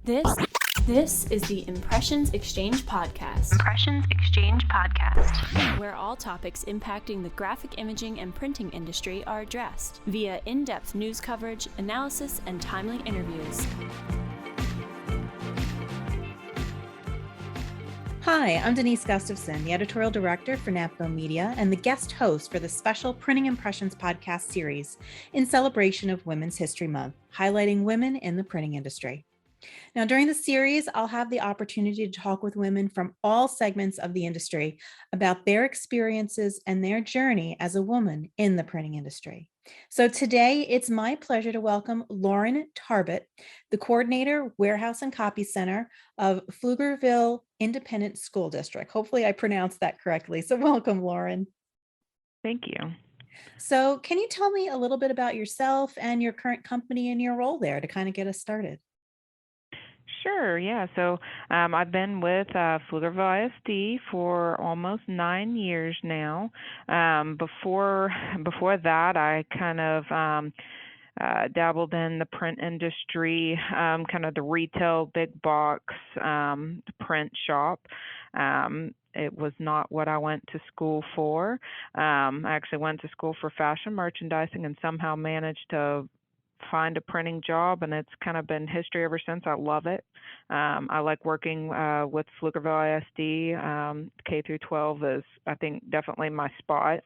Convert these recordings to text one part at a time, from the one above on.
This is the Impressions Exchange Podcast. Where all topics impacting the graphic imaging and printing industry are addressed via in-depth news coverage, analysis, and timely interviews. Hi, I'm Denise Gustavson, the Editorial Director for NAPCO Media and the guest host for the special Printing Impressions podcast series in celebration of Women's History Month, highlighting women in the printing industry. Now, during the series, I'll have the opportunity to talk with women from all segments of the industry about their experiences and their journey as a woman in the printing industry. So today, it's my pleasure to welcome Lauren Tarbet, the Coordinator, Warehouse and Copy Center of Pflugerville Independent School District. Hopefully I pronounced that correctly. So welcome, Lauren. Thank you. So can you tell me a little bit about yourself and your current company and your role there to kind of get us started? Sure, yeah. So I've been with Pflugerville ISD for almost 9 years now. Before that, I kind of dabbled in the print industry, kind of the retail big box print shop. It was not what I went to school for. I actually went to school for fashion merchandising and somehow managed to find a printing job, and it's kind of been history ever since. I love it. I like working with Pflugerville ISD. K through 12 is, I think, definitely my spot.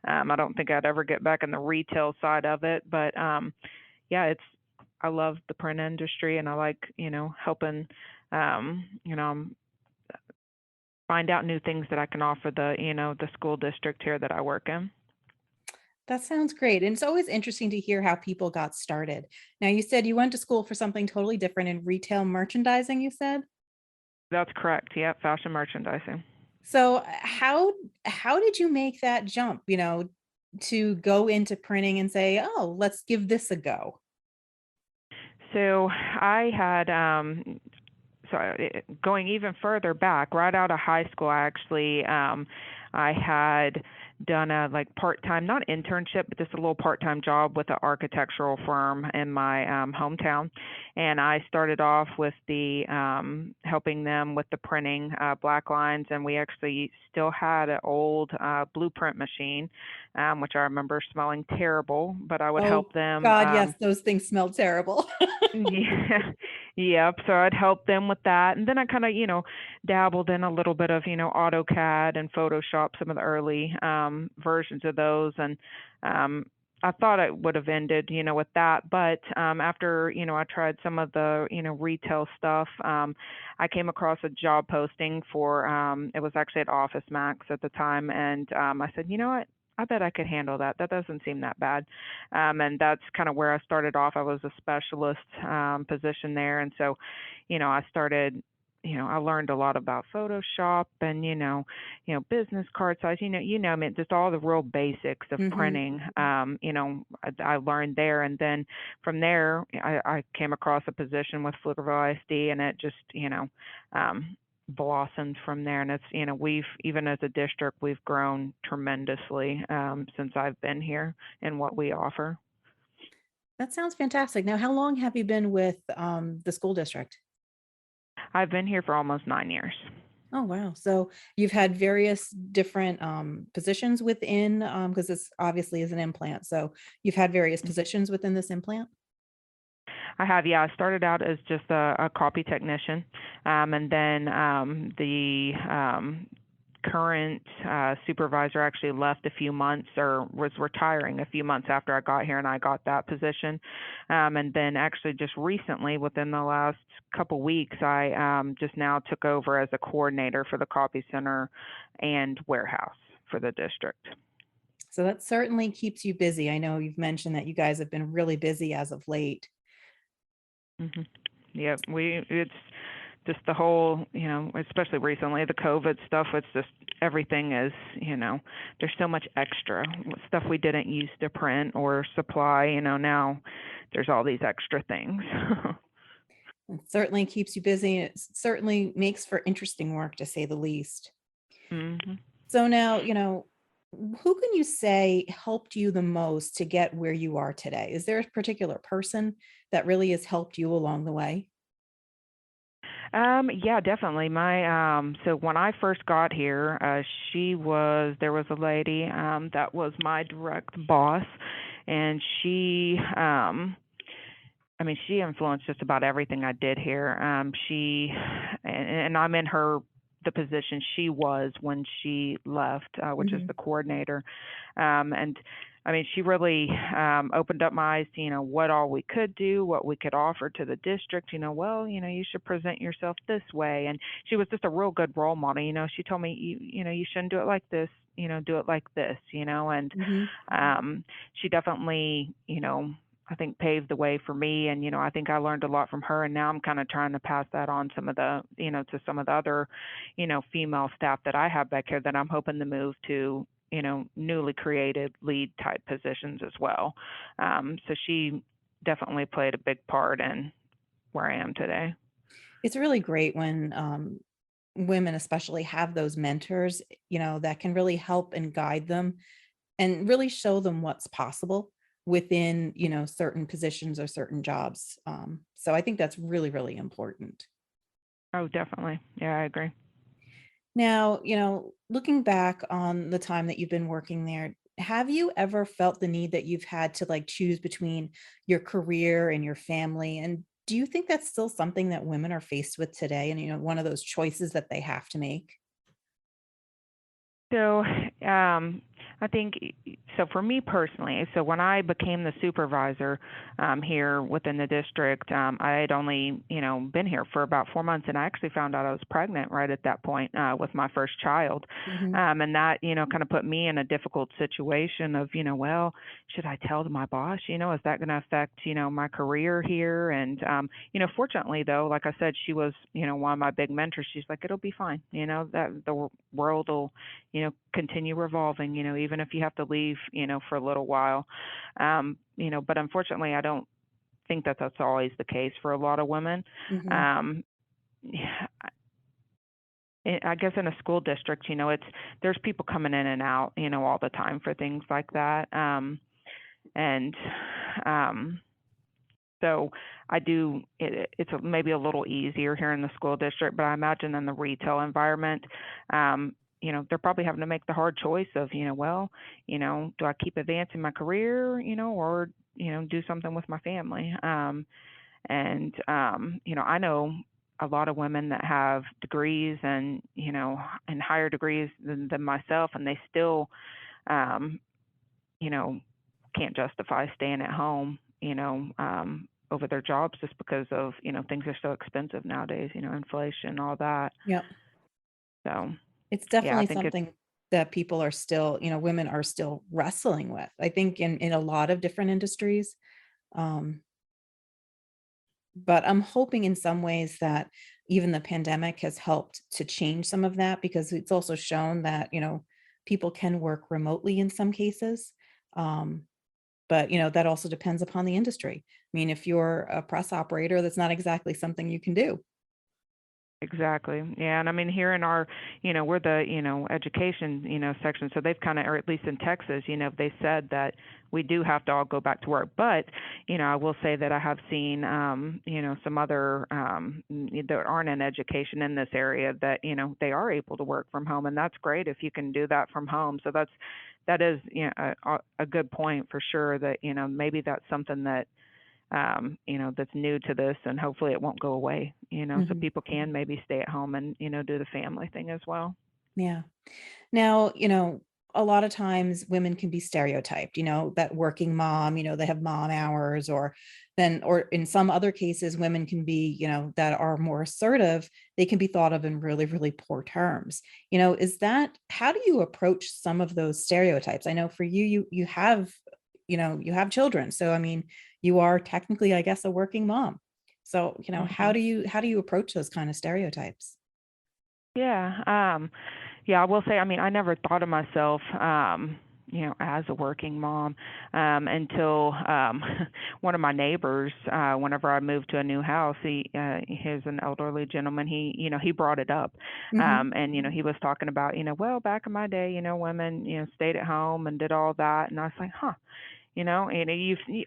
I don't think I'd ever get back in the retail side of it, but yeah, I love the print industry, and I like, helping, find out new things that I can offer the school district here that I work in. That sounds great. And it's always interesting to hear how people got started. Now, you said you went to school for something totally different in retail merchandising, you said? That's correct. Yeah, fashion merchandising. So how did you make that jump, to go into printing and say, oh, let's give this a go? So I had going even further back, right out of high school, I had done a part-time, not internship, but just a little part-time job with an architectural firm in my hometown. And I started off with the helping them with the printing black lines, and we actually still had an old blueprint machine, which I remember smelling terrible, but I would help them. God, yes, those things smell terrible. Yeah. Yep. So I'd help them with that. And then I kind of, dabbled in a little bit of, AutoCAD and Photoshop, some of the early versions of those. And I thought it would have ended, with that. But after, I tried some of the, retail stuff, I came across a job posting for, it was actually at Office Max at the time. And I said, you know what? I bet I could handle that. That doesn't seem that bad. And that's kind of where I started off. I was a specialist position there. And so, I started, I learned a lot about Photoshop and, business card size, I mean, just all the real basics of printing, I learned there. And then from there, I came across a position with Pflugerville ISD, and it just, blossomed from there. And it's, we've, even as a district, we've grown tremendously since I've been here and what we offer. That sounds fantastic. Now, how long have you been with the school district? I've been here for almost 9 years. Oh, wow. So you've had various different positions within, because this obviously is an implant. So you've had various positions within this implant? I have, yeah. I started out as just a copy technician, and then the current supervisor actually left a few months, or was retiring a few months after I got here, and I got that position. And then actually just recently, within the last couple weeks, I just now took over as a coordinator for the copy center and warehouse for the district. So that certainly keeps you busy. I know you've mentioned that you guys have been really busy as of late. Mm-hmm. Yep, it's just the whole, especially recently, the COVID stuff. It's just everything is, there's so much extra stuff we didn't use to print or supply. Now there's all these extra things. It certainly keeps you busy. It certainly makes for interesting work, to say the least. Mm-hmm. So now, who can you say helped you the most to get where you are today? Is there a particular person that really has helped you along the way? Yeah, definitely. So when I first got here, there was a lady, that was my direct boss, and she influenced just about everything I did here. And I'm in the position she was when she left, which is Hmm. the coordinator. And she really opened up my eyes to, what all we could do, what we could offer to the district. Well, you should present yourself this way. And she was just a real good role model. She told me, you shouldn't do it like this. Do it like this. And Hmm. she definitely, I think paved the way for me, and I think I learned a lot from her, and now I'm kind of trying to pass that on to some of the other female staff that I have back here that I'm hoping to move to newly created lead type positions as well. So she definitely played a big part in where I am today. It's really great when women especially have those mentors, that can really help and guide them and really show them what's possible within, certain positions or certain jobs. So I think that's really, really important. Oh, definitely. Yeah, I agree. Now, looking back on the time that you've been working there, have you ever felt the need that you've had to like choose between your career and your family? And do you think that's still something that women are faced with today? And, one of those choices that they have to make? So, I think so for me personally. So when I became the supervisor here within the district, I had only been here for about 4 months, and I actually found out I was pregnant right at that point with my first child, Hmm. and that kind of put me in a difficult situation of well, should I tell my boss? Is that going to affect my career here? And fortunately though, like I said, she was one of my big mentors. She's like, it'll be fine. That the world will continue revolving, even if you have to leave, for a little while. But unfortunately, I don't think that that's always the case for a lot of women. Hmm. Um, I guess in a school district, there's people coming in and out, all the time for things like that. And um, so it's maybe a little easier here in the school district, but I imagine in the retail environment, they're probably having to make the hard choice of, well, do I keep advancing my career, or, do something with my family? I know a lot of women that have degrees and higher degrees than myself, and they still, um, you know, can't justify staying at home, over their jobs just because of, things are so expensive nowadays, inflation, all that. Yep. So, It's yeah, I definitely think it's something that people are still, women are still wrestling with. I think in a lot of different industries. Um, but I'm hoping in some ways that even the pandemic has helped to change some of that because it's also shown that, people can work remotely in some cases. Um, but that also depends upon the industry. I mean, if you're a press operator, that's not exactly something you can do. exactly. Yeah, and here in our, we're the, education, section, so they've kind of, or at least in Texas, they said that we do have to all go back to work. But, I will say that I have seen, some other that aren't in education in this area that, they are able to work from home, and that's great if you can do that from home. So that is, a good point for sure that, maybe that's something that that's new to this, and hopefully it won't go away, so Mhm. people can maybe stay at home and, do the family thing as well. Yeah. Now, a lot of times women can be stereotyped, that working mom, they have mom hours, or in some other cases, women can be, that are more assertive. They can be thought of in really, really poor terms. How do you approach some of those stereotypes? I know for you, you have, you have children. So, I mean, you are technically, I guess, a working mom. So, Hmm. how do you approach those kind of stereotypes? Yeah. Yeah, I will say, I never thought of myself, as a working mom, until one of my neighbors, whenever I moved to a new house, he's an elderly gentleman. He brought it up, Hmm. and he was talking about, well, back in my day, women, stayed at home and did all that, and I was like, huh. and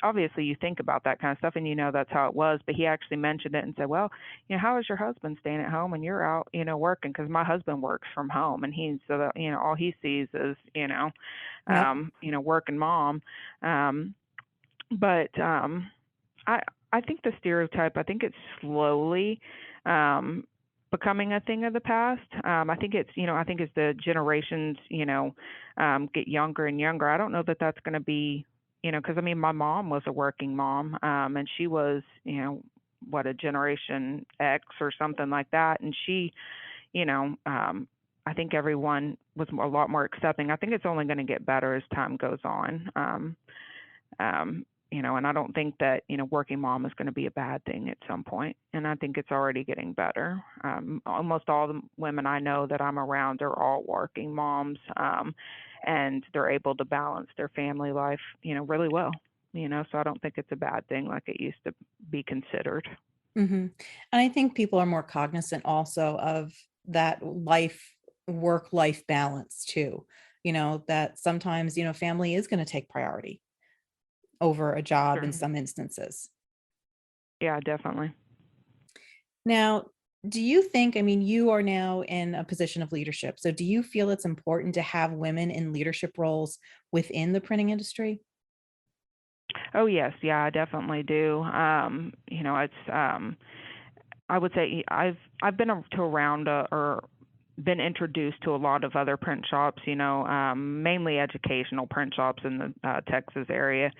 obviously you think about that kind of stuff and that's how it was, but he actually mentioned it and said, well, how is your husband staying at home and you're out, working? Because my husband works from home and all he sees is, Yep. working mom. But I think the stereotype, I think it's slowly becoming a thing of the past. I think it's, I think as the generations, get younger and younger, I don't know that that's going to be, because my mom was a working mom, and she was, what, a Generation X or something like that. And she, I think everyone was a lot more accepting. I think it's only going to get better as time goes on. And I don't think that, working mom is going to be a bad thing at some point. And I think it's already getting better. Almost all the women I know that I'm around are all working moms, and they're able to balance their family life, really well. So I don't think it's a bad thing like it used to be considered. Mm-hmm. And I think people are more cognizant also of that work-life balance too, that sometimes, family is going to take priority over a job in Sure. some instances. Yeah, definitely. Now, do you think, you are now in a position of leadership. So do you feel it's important to have women in leadership roles within the printing industry? Oh yes, yeah, I definitely do. It's I would say I've been around or been introduced to a lot of other print shops, mainly educational print shops in the Texas area.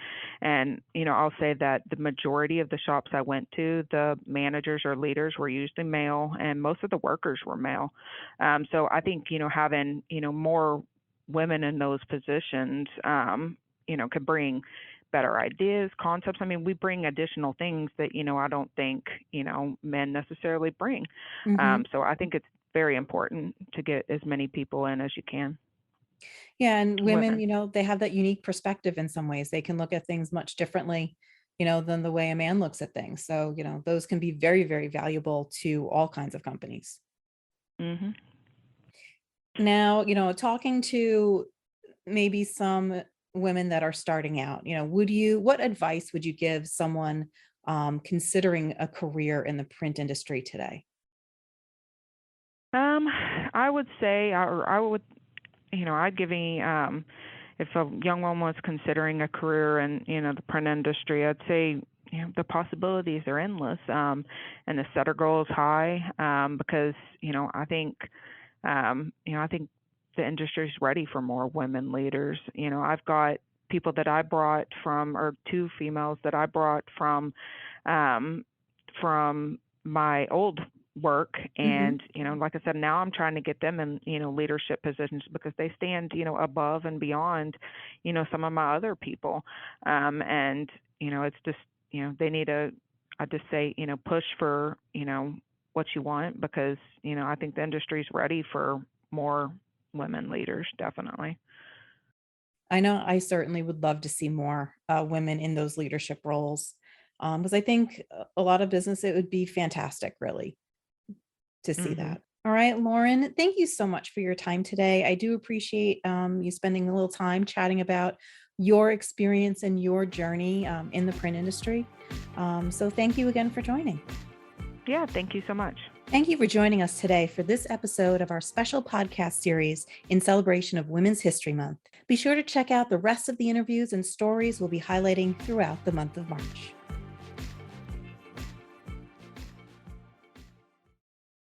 And, I'll say that the majority of the shops I went to, the managers or leaders were usually male and most of the workers were male. So I think, having, more women in those positions, could bring better ideas, concepts. We bring additional things that, I don't think, men necessarily bring. Mm-hmm. So I think it's very important to get as many people in as you can. Yeah. And women, Women. they have that unique perspective in some ways. They can look at things much differently, than the way a man looks at things. So, those can be very, very valuable to all kinds of companies. Mhm. Now, talking to maybe some women that are starting out, what advice would you give someone considering a career in the print industry today? Um, I would say, or I would, I'd give any, if a young woman was considering a career in, the print industry, I'd say, the possibilities are endless, and the set her goals high, because, I think the industry is ready for more women leaders. I've got people that I brought from, or two females that I brought um, from my old work, Hmm. and like I said, now I'm trying to get them in leadership positions because they stand above and beyond some of my other people, and it's just they need a, I just say push for what you want, because I think the industry's ready for more women leaders, definitely. I know I certainly would love to see more women in those leadership roles, because I think a lot of business, it would be fantastic, really, to see Mhm. that. All right, Lauren, thank you so much for your time today. I do appreciate you spending a little time chatting about your experience and your journey in the print industry. So thank you again for joining. Yeah, thank you so much. Thank you for joining us today for this episode of our special podcast series in celebration of Women's History Month. Be sure to check out the rest of the interviews and stories we'll be highlighting throughout the month of March.